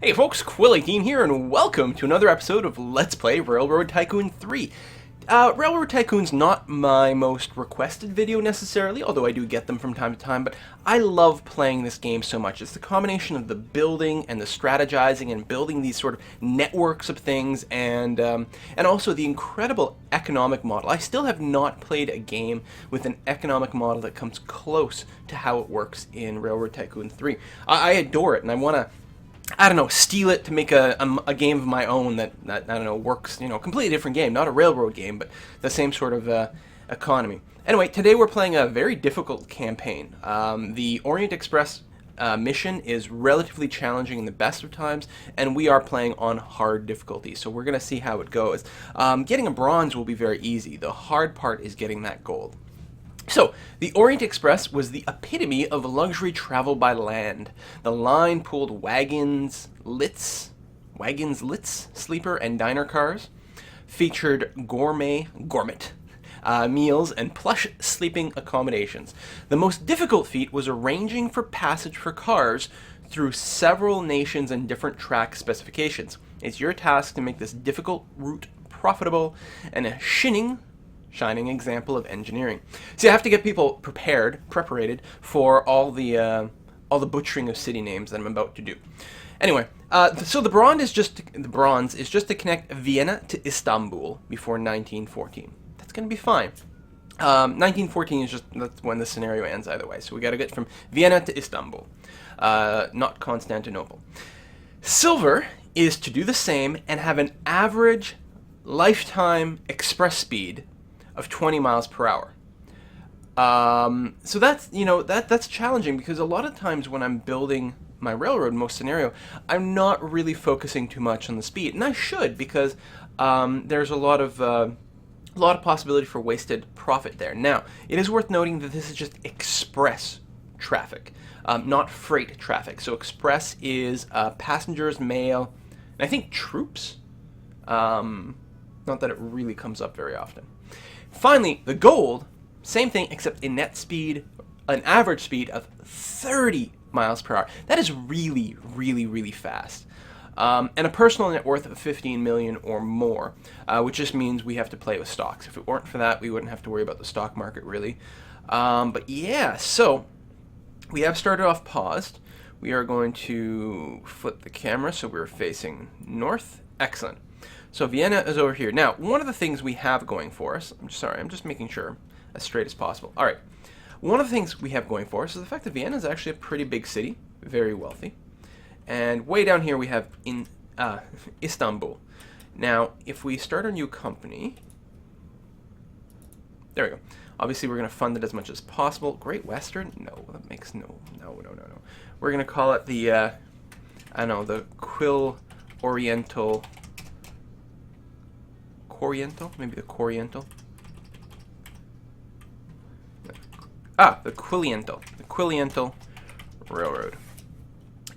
Hey folks, Quill18 here, and welcome to another episode of Let's Play Railroad Tycoon 3. Railroad Tycoon's not my most requested video necessarily, although I do get them from time to time, but I love playing this game so much. It's the combination of the building and the strategizing and building these sort of networks of things, and also the incredible economic model. I still have not played a game with an economic model that comes close to how it works in Railroad Tycoon 3. I adore it, and I want to steal it to make a game of my own that I don't know, works, completely different game, not a railroad game, but the same sort of economy. Anyway, today we're playing a very difficult campaign. The Orient Express mission is relatively challenging in the best of times, and we are playing on hard difficulty, so we're going to see how it goes. Getting a bronze will be very easy. The hard part is getting that gold. So, the Orient Express was the epitome of luxury travel by land. The line pulled wagons, lits, sleeper and diner cars, featured gourmet meals and plush sleeping accommodations. The most difficult feat was arranging for passage for cars through several nations and different track specifications. It's your task to make this difficult route profitable and a shining example of engineering. See, I have to get people preparated for all the butchering of city names that I'm about to do. Anyway, so the bronze is just to connect Vienna to Istanbul before 1914. That's going to be fine. 1914 is that's when the scenario ends either way. So we got to get from Vienna to Istanbul, not Constantinople. Silver is to do the same and have an average lifetime express speed of 20 miles per hour. So that's, that's challenging, because a lot of times when I'm building my railroad, most scenario, I'm not really focusing too much on the speed, and I should, because there's a lot of possibility for wasted profit there. Now, it is worth noting that this is just express traffic, not freight traffic. So express is passengers, mail, and I think troops. Not that it really comes up very often. Finally, the gold, same thing, except an average speed of 30 miles per hour. That is really, really, really fast. And a personal net worth of 15 million or more, which just means we have to play with stocks. If it weren't for that, we wouldn't have to worry about the stock market, really. But yeah, so we have started off paused. We are going to flip the camera so we're facing north. Excellent. So Vienna is over here. Now, one of the things we have going for us, I'm just making sure as straight as possible. All right. One of the things we have going for us is the fact that Vienna is actually a pretty big city, very wealthy. And way down here we have Istanbul. Now, if we start a new company, there we go. Obviously, we're going to fund it as much as possible. Great Western? No, that makes no. We're going to call it the, the Quill Oriental. Coriental? Maybe the Coriental? The Quilliental. The Quilliental Railroad.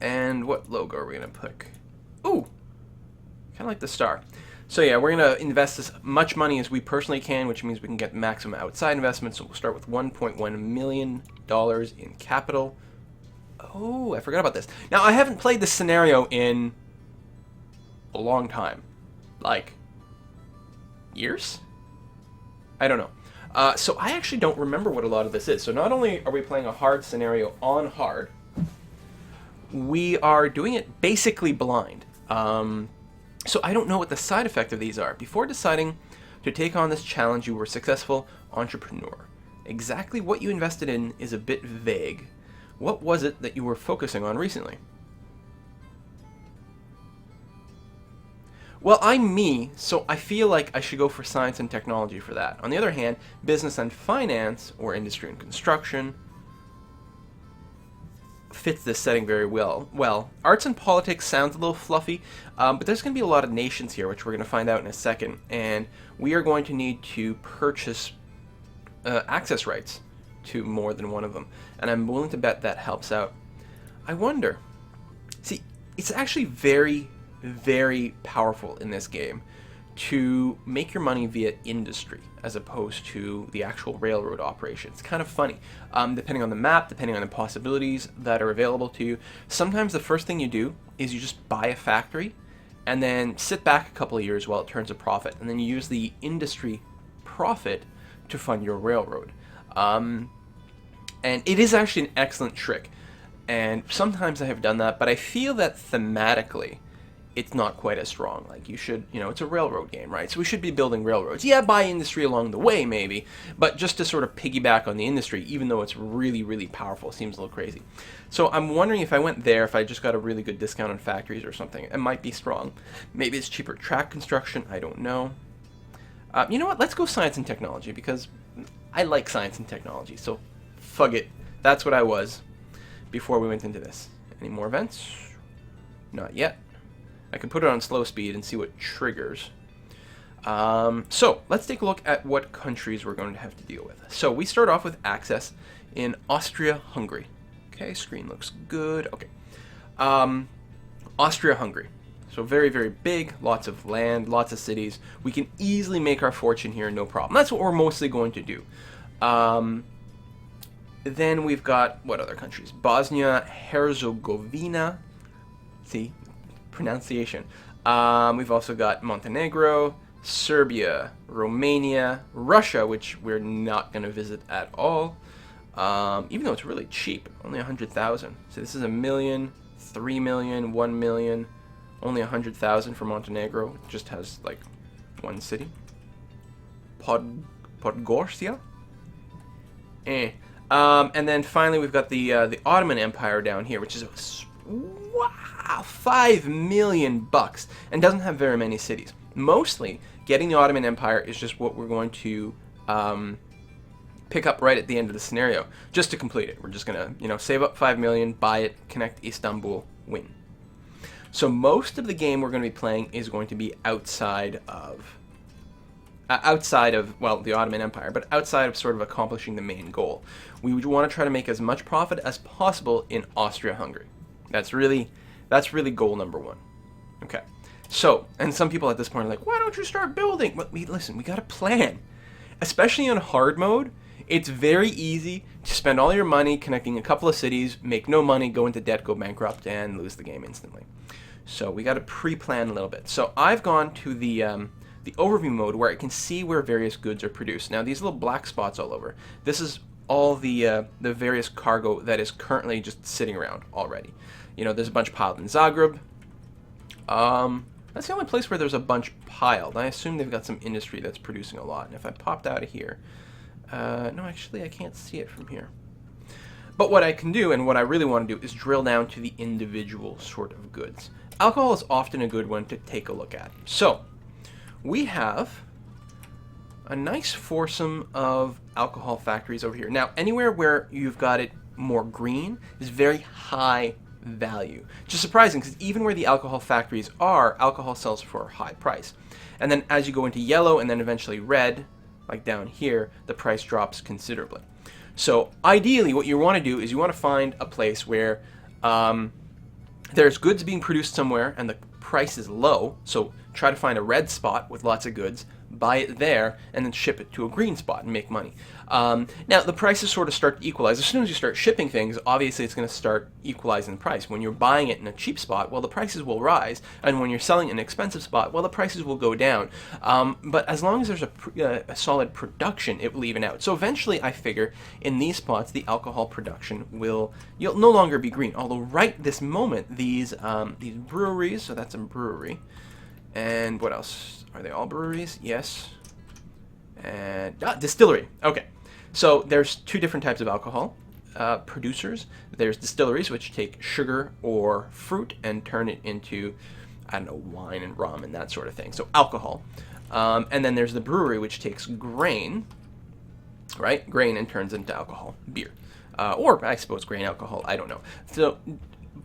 And what logo are we going to pick? Ooh! Kind of like the star. So yeah, we're going to invest as much money as we personally can, which means we can get maximum outside investment. So we'll start with $1.1 million in capital. Oh, I forgot about this. Now, I haven't played this scenario in a long time. Like, years? I don't know. So I actually don't remember what a lot of this is. So not only are we playing a hard scenario on hard, we are doing it basically blind. So I don't know what the side effect of these are. Before deciding to take on this challenge, you were a successful entrepreneur. Exactly what you invested in is a bit vague. What was it that you were focusing on recently? Well, I'm me, so I feel like I should go for science and technology for that. On the other hand, business and finance, or industry and construction, fits this setting very well. Arts and politics sounds a little fluffy, but there's going to be a lot of nations here, which we're going to find out in a second, and we are going to need to purchase access rights to more than one of them, and I'm willing to bet that helps out. I wonder. See, it's actually very, very powerful in this game to make your money via industry as opposed to the actual railroad operation. It's kind of funny. Depending on the map, depending on the possibilities that are available to you, sometimes the first thing you do is you just buy a factory and then sit back a couple of years while it turns a profit, and then you use the industry profit to fund your railroad. And it is actually an excellent trick. And sometimes I have done that, but I feel that thematically, it's not quite as strong. Like, you should, it's a railroad game, right? So we should be building railroads. Yeah, buy industry along the way, maybe, but just to sort of piggyback on the industry, even though it's really, really powerful, seems a little crazy. So I'm wondering if I went there, if I just got a really good discount on factories or something, it might be strong. Maybe it's cheaper track construction, I don't know. You know what, let's go science and technology, because I like science and technology, so fuck it. That's what I was before we went into this. Any more events? Not yet. I can put it on slow speed and see what triggers. So let's take a look at what countries we're going to have to deal with. So we start off with access in Austria-Hungary. Okay, screen looks good. Okay. Austria-Hungary. So very, very big, lots of land, lots of cities. We can easily make our fortune here, no problem. That's what we're mostly going to do. Then we've got, what other countries? Bosnia-Herzegovina. See? Pronunciation. We've also got Montenegro, Serbia, Romania, Russia, which we're not going to visit at all, even though it's really cheap, only 100,000. So this is 1 million, 3 million, 1 million, only 100,000 for Montenegro. It just has like one city. Podgorica. And then finally we've got the Ottoman Empire down here, which is wow, 5 million bucks, and doesn't have very many cities. Mostly, getting the Ottoman Empire is just what we're going to pick up right at the end of the scenario, just to complete it. We're just gonna, save up 5 million, buy it, connect Istanbul, win. So most of the game we're going to be playing is going to be outside of well, the Ottoman Empire, but outside of sort of accomplishing the main goal. We would want to try to make as much profit as possible in Austria-Hungary. That's really goal number one. Okay. So, and some people at this point are like, why don't you start building? Well, listen, we got a plan. Especially on hard mode, it's very easy to spend all your money connecting a couple of cities, make no money, go into debt, go bankrupt, and lose the game instantly. So we got to pre-plan a little bit. So I've gone to the overview mode where I can see where various goods are produced. Now these little black spots all over, this is all the various cargo that is currently just sitting around already. There's a bunch piled in Zagreb. That's the only place where there's a bunch piled. I assume they've got some industry that's producing a lot. And if I popped out of here, no, actually I can't see it from here. But what I can do, and what I really want to do, is drill down to the individual sort of goods. Alcohol is often a good one to take a look at. So, we have a nice foursome of alcohol factories over here. Now, anywhere where you've got it more green is very high value. Just surprising, because even where the alcohol factories are, alcohol sells for a high price. And then as you go into yellow and then eventually red, like down here, the price drops considerably. So ideally what you want to do is you want to find a place where there's goods being produced somewhere and the price is low, so try to find a red spot with lots of goods, buy it there, and then ship it to a green spot and make money. Now, the prices sort of start to equalize. As soon as you start shipping things, obviously it's going to start equalizing the price. When you're buying it in a cheap spot, well, the prices will rise, and when you're selling in an expensive spot, well, the prices will go down. But as long as there's a solid production, it will even out. So eventually, I figure, in these spots, the alcohol production will no longer be green. Although right this moment, these breweries, so that's a brewery, and what else? Are they all breweries? Yes. And distillery. Okay. So there's two different types of alcohol producers. There's distilleries, which take sugar or fruit and turn it into, I don't know, wine and rum and that sort of thing. So alcohol. And then there's the brewery, which takes grain, right? Grain and turns into alcohol, beer. Or I suppose grain alcohol, I don't know. So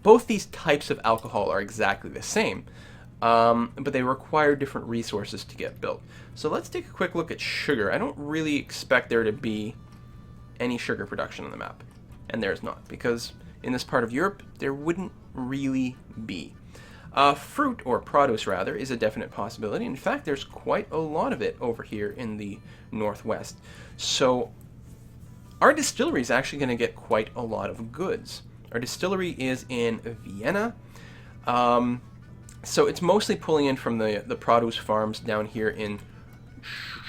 both these types of alcohol are exactly the same. But they require different resources to get built. So let's take a quick look at sugar. I don't really expect there to be any sugar production on the map. And there's not, because in this part of Europe, there wouldn't really be. Fruit, or produce rather, is a definite possibility. In fact, there's quite a lot of it over here in the northwest. So our distillery is actually going to get quite a lot of goods. Our distillery is in Vienna. So it's mostly pulling in from the produce farms down here in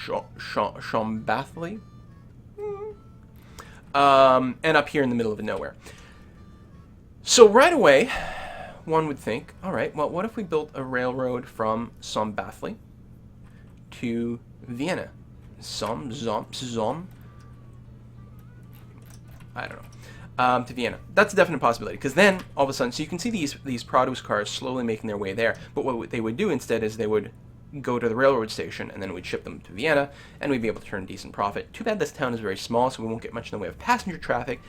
Szombathely. And up here in the middle of nowhere. So right away, one would think, all right, well, what if we built a railroad from Szombathely to Vienna? I don't know. To Vienna. That's a definite possibility, because then, all of a sudden, so you can see these produce cars slowly making their way there, but what they would do instead is they would go to the railroad station, and then we'd ship them to Vienna, and we'd be able to turn a decent profit. Too bad this town is very small, so we won't get much in the way of passenger traffic,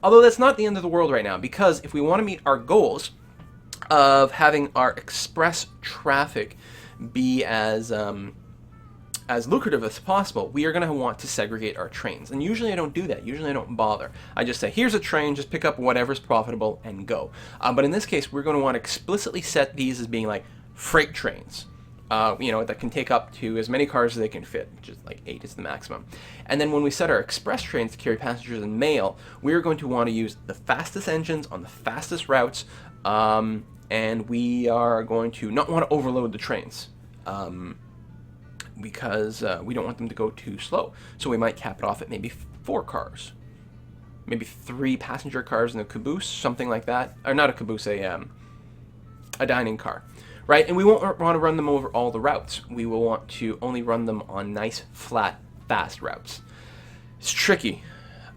although that's not the end of the world right now, because if we want to meet our goals of having our express traffic be as lucrative as possible, we are going to want to segregate our trains. And usually I don't do that. Usually I don't bother. I just say, here's a train, just pick up whatever's profitable and go. But in this case, we're going to want to explicitly set these as being like freight trains. That can take up to as many cars as they can fit, which is like 8 is the maximum. And then when we set our express trains to carry passengers and mail, we are going to want to use the fastest engines on the fastest routes, and we are going to not want to overload the trains. Because we don't want them to go too slow. So we might cap it off at maybe 4 cars. Maybe 3 passenger cars in a caboose, something like that. Or not a caboose, a dining car. Right? And we won't want to run them over all the routes. We will want to only run them on nice, flat, fast routes. It's tricky.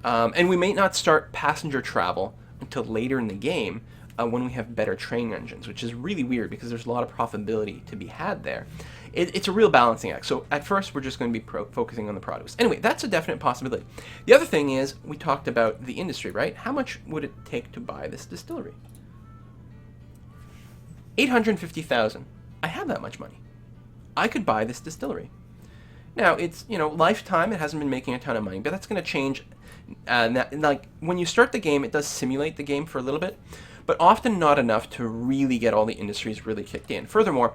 And we may not start passenger travel until later in the game when we have better train engines, which is really weird because there's a lot of profitability to be had there. It's a real balancing act. So at first, we're just going to be focusing on the produce. Anyway, that's a definite possibility. The other thing is, we talked about the industry, right? How much would it take to buy this distillery? 850,000. I have that much money. I could buy this distillery. Now, it's, lifetime, it hasn't been making a ton of money, but that's going to change. Like, when you start the game, it does simulate the game for a little bit, but often not enough to really get all the industries really kicked in. Furthermore,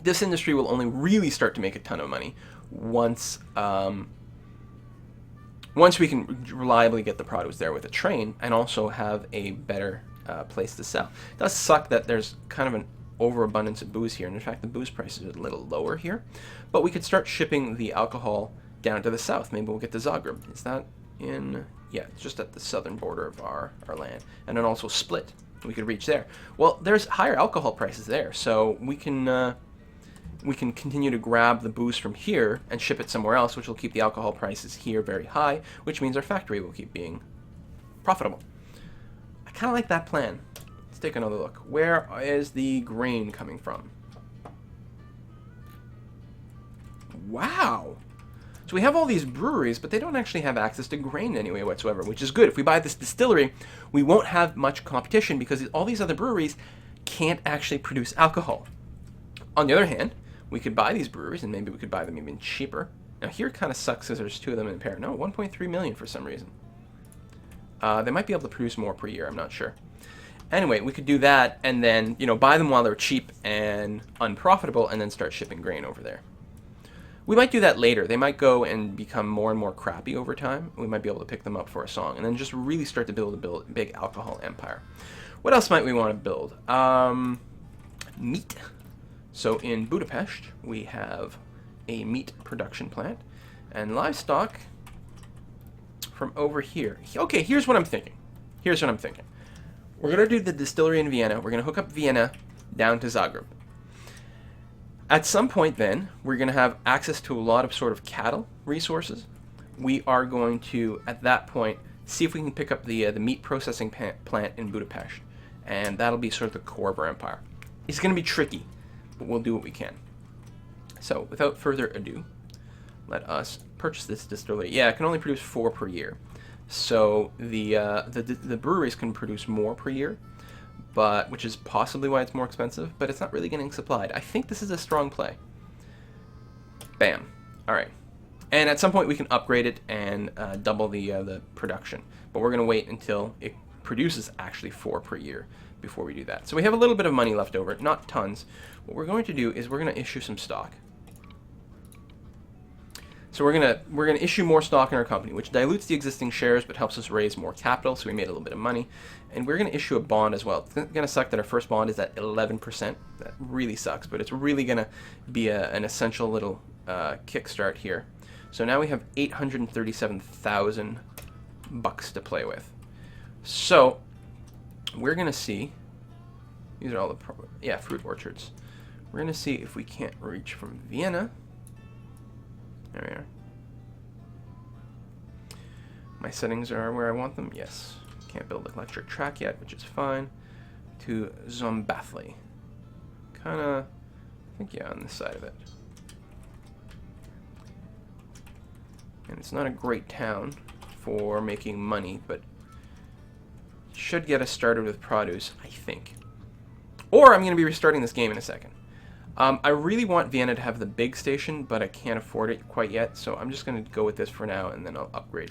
this industry will only really start to make a ton of money once we can reliably get the produce there with a train and also have a better place to sell. It does suck that there's kind of an overabundance of booze here, and in fact the booze prices are a little lower here, but we could start shipping the alcohol down to the south. Maybe we'll get to Zagreb. Is that in... Yeah, it's just at the southern border of our land. And then also Split. We could reach there. Well, there's higher alcohol prices there, so we can continue to grab the booze from here and ship it somewhere else, which will keep the alcohol prices here very high, which means our factory will keep being profitable. I kind of like that plan. Let's take another look. Where is the grain coming from? Wow! So we have all these breweries, but they don't actually have access to grain anyway whatsoever, which is good. If we buy this distillery, we won't have much competition because all these other breweries can't actually produce alcohol. On the other hand, we could buy these breweries, and maybe we could buy them even cheaper. Now here it kind of sucks because there's 2 of them in a pair. No, 1.3 million for some reason. They might be able to produce more per year, I'm not sure. Anyway, we could do that and then, buy them while they're cheap and unprofitable and then start shipping grain over there. We might do that later. They might go and become more and more crappy over time. We might be able to pick them up for a song and then just really start to build a big alcohol empire. What else might we want to build? Meat. So in Budapest, we have a meat production plant and livestock from over here. Okay, here's what I'm thinking. We're going to do the distillery in Vienna. We're going to hook up Vienna down to Zagreb. At some point then, we're going to have access to a lot of sort of cattle resources. We are going to, at that point, see if we can pick up the meat processing plant in Budapest. And that'll be sort of the core of our empire. It's going to be tricky, but we'll do what we can. So, without further ado, let us purchase this distillery. Yeah, it can only produce 4 per year. So, the breweries can produce more per year, which is possibly why it's more expensive, but it's not really getting supplied. I think this is a strong play. Bam. All right. And at some point we can upgrade it and double the production. But we're going to wait until it produces actually 4 per year before we do that. So we have a little bit of money left over, not tons. What we're going to do is we're going to issue some stock. So we're gonna issue more stock in our company, which dilutes the existing shares but helps us raise more capital. So we made a little bit of money, and we're gonna issue a bond as well. It's gonna suck that our first bond is at 11%. That really sucks, but it's really gonna be an essential little kickstart here. So now we have 837,000 bucks to play with. So we're gonna see. These are all the fruit orchards. We're gonna see if we can't reach from Vienna. There we are. My settings are where I want them. Yes. Can't build an electric track yet, which is fine. To Zombathli. Kind of, I think, yeah, on this side of it. And it's not a great town for making money, but should get us started with produce, I think. Or I'm going to be restarting this game in a second. I really want Vienna to have the big station, but I can't afford it quite yet, so I'm just going to go with this for now, and then I'll upgrade